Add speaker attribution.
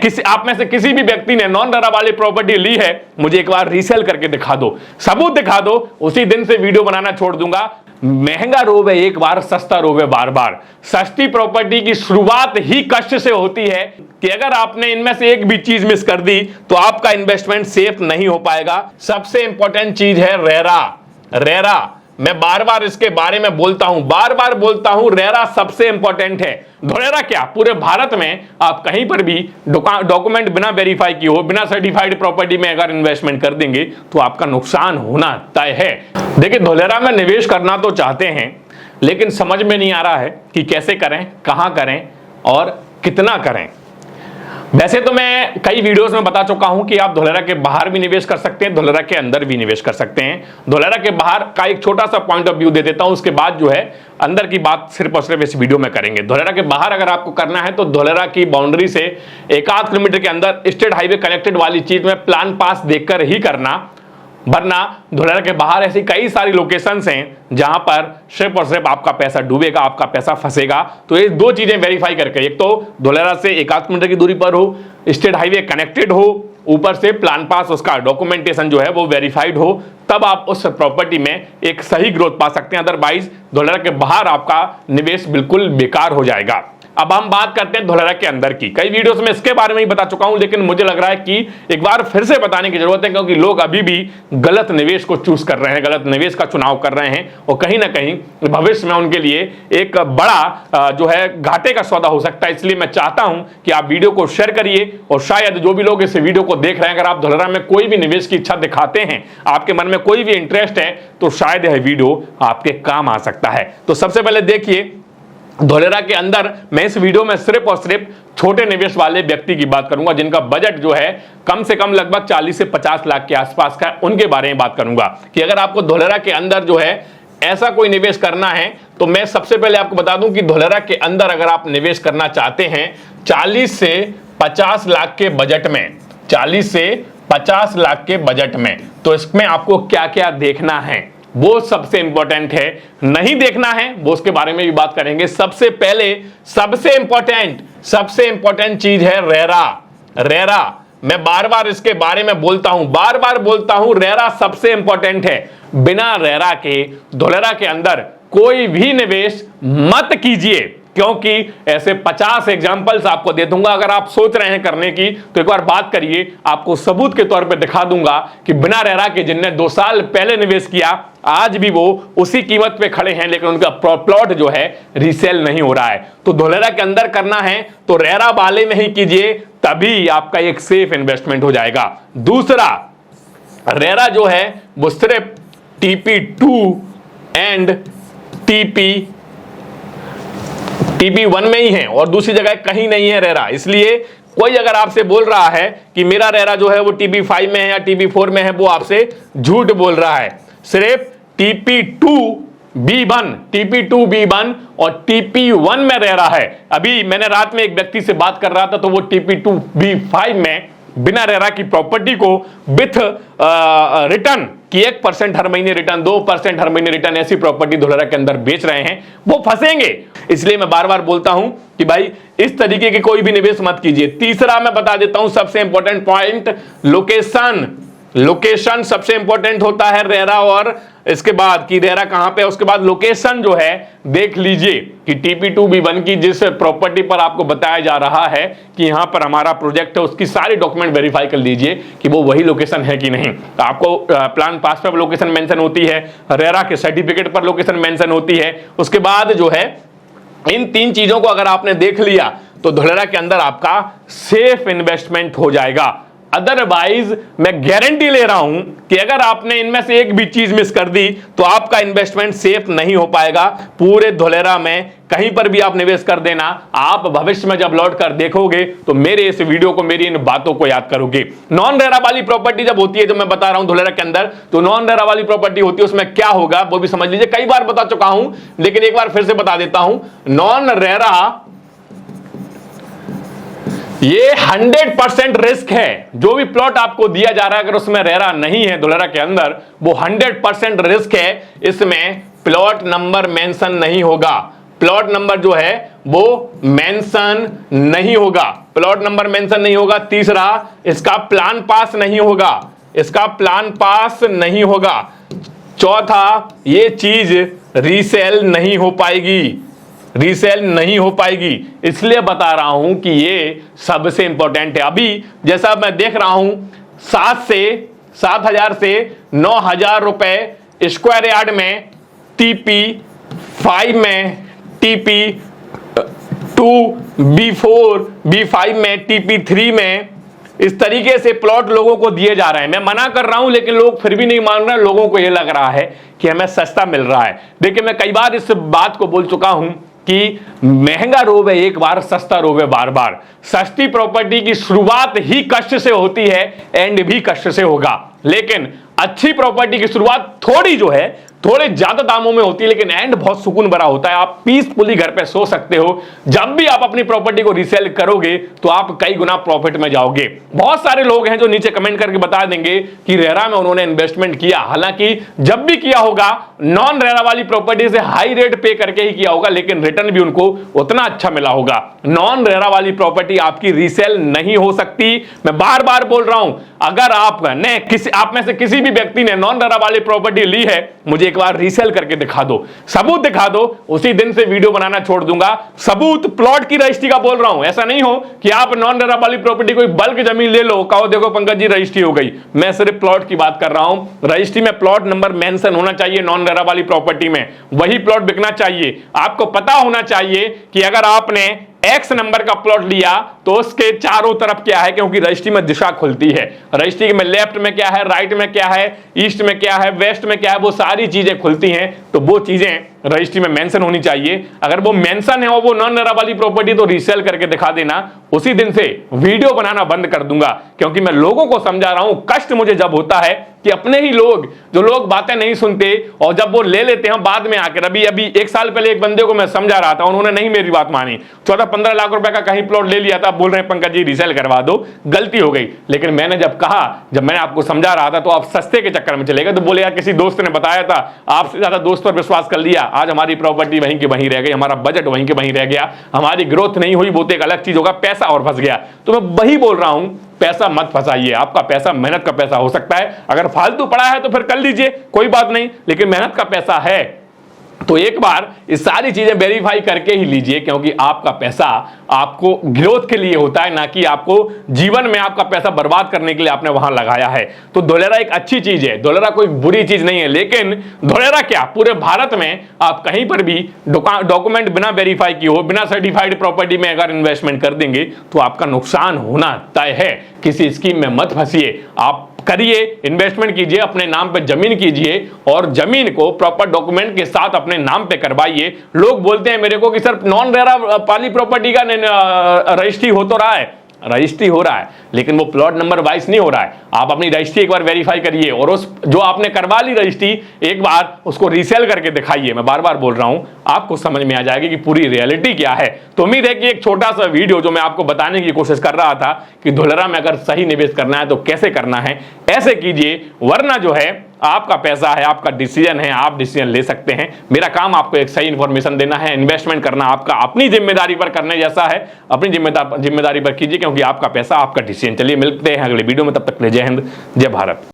Speaker 1: किसी आप में से किसी भी व्यक्ति ने नॉन रेरा वाली प्रॉपर्टी ली है, मुझे एक बार रीसेल करके दिखा दो, सबूत दिखा दो, उसी दिन से वीडियो बनाना छोड़ दूंगा। महंगा रोवे एक बार, सस्ता रोवे बार बार। सस्ती प्रॉपर्टी की शुरुआत ही कष्ट से होती है कि अगर आपने इनमें से एक भी चीज मिस कर दी तो आपका इन्वेस्टमेंट सेफ नहीं हो पाएगा। सबसे इंपॉर्टेंट चीज है रेरा। रेरा मैं बार बार इसके बारे में बोलता हूं, बार बार बोलता हूं, रेरा सबसे इंपॉर्टेंट है। धोलेरा क्या, पूरे भारत में आप कहीं पर भी डॉक्यूमेंट बिना वेरीफाई किए हो, बिना सर्टिफाइड प्रॉपर्टी में अगर इन्वेस्टमेंट कर देंगे तो आपका नुकसान होना तय है। देखिए, धोलेरा में निवेश करना तो चाहते हैं, लेकिन समझ में नहीं आ रहा है कि कैसे करें, कहां करें और कितना करें। वैसे तो मैं कई वीडियोस में बता चुका हूं कि आप धोलेरा के बाहर भी निवेश कर सकते हैं, धोलेरा के अंदर भी निवेश कर सकते हैं। धोलेरा के बाहर का एक छोटा सा पॉइंट ऑफ व्यू दे देता हूं, उसके बाद जो है अंदर की बात सिर्फ और सिर्फ इस वीडियो में करेंगे। धोलेरा के बाहर अगर आपको करना है तो धोलेरा की बाउंड्री से 1-8 किलोमीटर के अंदर स्टेट हाईवे कनेक्टेड वाली चीज में प्लान पास देखकर ही करना, वरना धोलेरा के बाहर ऐसी कई सारी लोकेशंस हैं जहां पर सिर्फ और सिर्फ आपका पैसा डूबेगा, आपका पैसा फंसेगा। तो ये दो चीजें वेरीफाई करके, एक तो धोलेरा से 1-8 किलोमीटर की दूरी पर हो, स्टेट हाईवे कनेक्टेड हो, ऊपर से प्लान पास उसका डॉक्यूमेंटेशन जो है वो वेरीफाइड हो, तब आप उस प्रॉपर्टी में एक सही ग्रोथ पा सकते हैं। अदरवाइज धोलेरा के बाहर आपका निवेश बिल्कुल बेकार हो जाएगा। अब हम बात करते हैं धोलेरा के अंदर की। कई वीडियोस में इसके बारे में ही बता चुका हूं, लेकिन मुझे लग रहा है कि एक बार फिर से बताने की जरूरत है, क्योंकि लोग अभी भी गलत निवेश को चूज कर रहे हैं, गलत निवेश का चुनाव कर रहे हैं, और कहीं ना कहीं भविष्य में उनके लिए एक बड़ा जो है घाटे का सौदा हो सकता है। इसलिए मैं चाहता हूं कि आप वीडियो को शेयर करिए, और शायद जो भी लोग इस वीडियो को देख रहे हैं, अगर आप धोलेरा में कोई भी निवेश की इच्छा दिखाते हैं, आपके मन में कोई भी इंटरेस्ट है, तो शायद यह वीडियो आपके काम आ सकता है। तो सबसे पहले देखिए, धोलेरा के अंदर मैं इस वीडियो में सिर्फ और सिर्फ छोटे निवेश वाले व्यक्ति की बात करूंगा, जिनका बजट जो है कम से कम लगभग 40 से 50 लाख के आसपास का, उनके बारे में बात करूंगा कि अगर आपको धोलेरा के अंदर जो है ऐसा कोई निवेश करना है, तो मैं सबसे पहले आपको बता दूं कि धोलेरा के अंदर अगर आप निवेश करना चाहते हैं 40 से 50 लाख के बजट में, 40 से 50 लाख के बजट में, तो इसमें आपको क्या क्या देखना है वो सबसे इंपॉर्टेंट है। नहीं देखना है वो उसके बारे में भी बात करेंगे। सबसे पहले सबसे इंपॉर्टेंट चीज है रेरा। रेरा मैं बार बार इसके बारे में बोलता हूं, बार बार बोलता हूं, रेरा सबसे इंपॉर्टेंट है। बिना रेरा के धोलेरा के अंदर कोई भी निवेश मत कीजिए, क्योंकि ऐसे 50 एग्जाम्पल्स आपको दे दूंगा। अगर आप सोच रहे हैं करने की तो एक बार बात करिए, आपको सबूत के तौर पे दिखा दूंगा कि बिना रेरा के जिनने 2 साल पहले निवेश किया, आज भी वो उसी कीमत पे खड़े हैं, लेकिन उनका प्लॉट जो है रीसेल नहीं हो रहा है। तो धोलेरा के अंदर करना है तो रेरा वाले में ही कीजिए, तभी आपका एक सेफ इन्वेस्टमेंट हो जाएगा। दूसरा, रेरा जो है वो सिर्फ TP2 एंड TP1 में ही है और दूसरी जगह कहीं नहीं है रेरा। इसलिए कोई अगर आपसे बोल रहा है कि मेरा रेरा जो है वो TP5 में है या TP4 में है, वो आपसे झूठ बोल रहा है। सिर्फ TP2B1 और TP1 में रेरा है। अभी मैंने रात में एक व्यक्ति से बात कर रहा था, तो वो TP2B5 में बिना रेरा की प्रॉपर्टी को विथ रिटर्न कि 1% हर महीने रिटर्न, 2% हर महीने रिटर्न, ऐसी प्रॉपर्टी धोलेरा के अंदर बेच रहे हैं, वो फंसेंगे। इसलिए मैं बार बार बोलता हूं कि भाई इस तरीके के कोई भी निवेश मत कीजिए। तीसरा मैं बता देता हूं सबसे इंपॉर्टेंट पॉइंट, लोकेशन। लोकेशन सबसे इंपॉर्टेंट होता है रेरा, और इसके बाद कि रेरा कहां पे है, उसके बाद लोकेशन जो है देख लीजिए कि TP2B1 की जिस प्रॉपर्टी पर आपको बताया जा रहा है कि यहां पर हमारा प्रोजेक्ट है, उसकी सारी डॉक्यूमेंट वेरीफाई कर लीजिए कि वो वही लोकेशन है कि नहीं। तो आपको प्लान पास पर लोकेशन मेंशन होती है, रेरा के सर्टिफिकेट पर लोकेशन मेंशन होती है। उसके बाद जो है इन 3 चीजों को अगर आपने देख लिया तो धोलेरा के अंदर आपका सेफ इन्वेस्टमेंट हो जाएगा। अदरवाइज मैं गारंटी ले रहा हूं कि अगर आपने इनमें से एक भी चीज मिस कर दी तो आपका इन्वेस्टमेंट सेफ नहीं हो पाएगा। पूरे धोलेरा में कहीं पर भी आप निवेश कर देना, आप भविष्य में जब लौट कर देखोगे तो मेरे इस वीडियो को, मेरी इन बातों को याद करोगे। नॉन रेरा वाली प्रॉपर्टी जब होती है, जो मैं बता रहा हूं धोलेरा के अंदर, तो नॉन रेरा वाली प्रॉपर्टी होती है, उसमें क्या होगा वो भी समझ लीजिए। कई बार बता चुका हूं, लेकिन एक बार फिर से बता देता हूं। नॉन रेरा ये 100% रिस्क है। जो भी प्लॉट आपको दिया जा रहा है, अगर उसमें रेरा नहीं है धोलेरा के अंदर, वो 100% रिस्क है। इसमें प्लॉट नंबर मेंशन नहीं होगा, प्लॉट नंबर जो है वो मेंशन नहीं होगा, प्लॉट नंबर मेंशन नहीं होगा। तीसरा, इसका प्लान पास नहीं होगा, इसका प्लान पास नहीं होगा। चौथा, ये चीज रीसेल नहीं हो पाएगी, रीसेल नहीं हो पाएगी। इसलिए बता रहा हूं कि ये सबसे इंपॉर्टेंट है। अभी जैसा मैं देख रहा हूं 7,000 से 9,000 रुपए स्क्वायर यार्ड में TP 5 में, TP 2, B4, B5 में, TP 3 में, इस तरीके से प्लॉट लोगों को दिए जा रहे हैं। मैं मना कर रहा हूं लेकिन लोग फिर भी नहीं मान रहे। लोगों को यह लग रहा है कि हमें सस्ता मिल रहा है। देखिए, मैं कई बार इस बात को बोल चुका हूं कि महंगा रोवे एक बार, सस्ता रोवे बार बार। सस्ती प्रॉपर्टी की शुरुआत ही कष्ट से होती है, एंड भी कष्ट से होगा। लेकिन अच्छी प्रॉपर्टी की शुरुआत थोड़ी जो है थोड़े ज्यादा दामों में होती है, लेकिन एंड बहुत सुकून भरा होता है। आप पीसफुली घर पे सो सकते हो। जब भी आप अपनी प्रॉपर्टी को रीसेल करोगे तो आप कई गुना प्रॉफिट में जाओगे। बहुत सारे लोग हैं जो नीचे कमेंट करके बता देंगे कि रेरा में उन्होंने इन्वेस्टमेंट किया, हालांकि जब भी किया होगा नॉन रेरा वाली प्रॉपर्टी से हाई रेट पे करके ही किया होगा, लेकिन रिटर्न भी उनको उतना अच्छा मिला होगा। नॉन रेरा वाली प्रॉपर्टी आपकी रीसेल नहीं हो सकती। मैं बार बार बोल रहा हूं, अगर आप में से किसी भी व्यक्ति ने नॉन रेरा वाली प्रॉपर्टी ली है, मुझे एक बार रीसेल करके दिखा दो, सबूत दिखा दो, उसी दिन से वीडियो बनाना छोड़ दूंगा। सबूत प्लॉट की रजिस्ट्री का बोल रहा हूं। ऐसा नहीं हो कि आप नॉन रेरा वाली प्रॉपर्टी कोई बल्क जमीन ले लो, कहो देखो पंकज जी रजिस्ट्री हो गई। मैं सिर्फ प्लॉट की बात कर रहा हूं। रजिस्ट्री में प्लॉट नंबर मेंशन होना चाहिए। नॉन रेरा वाली प्रॉपर्टी में वही प्लॉट बिकना चाहिए। आपको पता होना चाहिए कि अगर आपने X नंबर का प्लॉट लिया तो उसके चारों तरफ क्या है, क्योंकि रजिस्ट्री में दिशा खुलती है। रजिस्ट्री में लेफ्ट में क्या है, राइट में क्या है, ईस्ट में क्या है, वेस्ट में क्या है, वो सारी चीजें खुलती हैं। तो वो चीजें रजिस्ट्री में मेंशन होनी चाहिए। अगर वो मेंशन है और वो नॉन रेरा वाली प्रॉपर्टी, तो रीसेल करके दिखा देना। उसी दिन से वीडियो बनाना बंद कर दूंगा, क्योंकि मैं लोगों को समझा रहा हूं। कष्ट मुझे जब होता है कि अपने ही लोग, जो लोग बातें नहीं सुनते और जब वो ले लेते हैं बाद में आकर। अभी 1 साल पहले एक बंदे को मैं समझा रहा था, उन्होंने नहीं मेरी बात मानी। 14-15 लाख रुपए का कहीं प्लॉट ले लिया था, बोल रहे हैं पंकज जी रीसेल करवा दो। गलती हो गई। लेकिन मैंने जब कहा, जब मैंने आपको समझा रहा था, तो आप सस्ते के चक्कर में चले गए। तो बोले यार किसी दोस्त ने बताया था, आपसे ज्यादा दोस्त पर विश्वास कर लिया। आज हमारी प्रॉपर्टी वहीं की वहीं रह गई, हमारा बजट वहीं के वहीं रह गया, हमारी ग्रोथ नहीं हुई। वो तो एक अलग चीज होगा, पैसा और फंस गया। तो मैं वही बोल रहा हूं, पैसा मत फंसाइए। आपका पैसा मेहनत का पैसा हो सकता है। अगर फालतू पड़ा है तो फिर कर लीजिए, कोई बात नहीं, लेकिन मेहनत का पैसा है तो एक बार ये सारी चीजें वेरीफाई करके ही लीजिए, क्योंकि आपका पैसा आपको ग्रोथ के लिए होता है, ना कि आपको जीवन में आपका पैसा बर्बाद करने के लिए आपने वहां लगाया है। तो धोलेरा एक अच्छी चीज है, धोलेरा कोई बुरी चीज नहीं है। लेकिन धोलेरा क्या, पूरे भारत में आप कहीं पर भी डॉक्यूमेंट बिना वेरीफाई किए हो, बिना सर्टिफाइड प्रॉपर्टी में अगर इन्वेस्टमेंट कर देंगे तो आपका नुकसान होना तय है। किसी स्कीम में मत फंसिए, आप करिए, इन्वेस्टमेंट कीजिए, अपने नाम पे जमीन कीजिए और जमीन को प्रॉपर डॉक्यूमेंट के साथ अपने नाम पे करवाइए। लोग बोलते हैं मेरे को कि सर नॉन रेरा वाली प्रॉपर्टी का रजिस्ट्री हो तो रहा है, रजिस्ट्री हो रहा है, लेकिन वो प्लॉट नंबर वाइज नहीं हो रहा है। आप अपनी रजिस्ट्री एक बार वेरीफाई करिए और उस जो आपने करवा ली रजिस्ट्री, एक बार उसको रीसेल करके दिखाइए। मैं बार बार बोल रहा हूं, आपको समझ में आ जाएगी कि पूरी रियलिटी क्या है। तो उम्मीद है कि एक छोटा सा वीडियो जो मैं आपको बताने की कोशिश कर रहा था कि धोलेरा में अगर सही निवेश करना है तो कैसे करना है, ऐसे कीजिए, वरना जो है आपका पैसा है, आपका डिसीजन है, आप डिसीजन ले सकते हैं। मेरा काम आपको एक सही इंफॉर्मेशन देना है। इन्वेस्टमेंट करना आपका अपनी जिम्मेदारी पर करने जैसा है, अपनी जिम्मेदारी पर कीजिए, क्योंकि आपका पैसा आपका डिसीजन। चलिए मिलते हैं अगले वीडियो में, तब तक जय हिंद, जय भारत।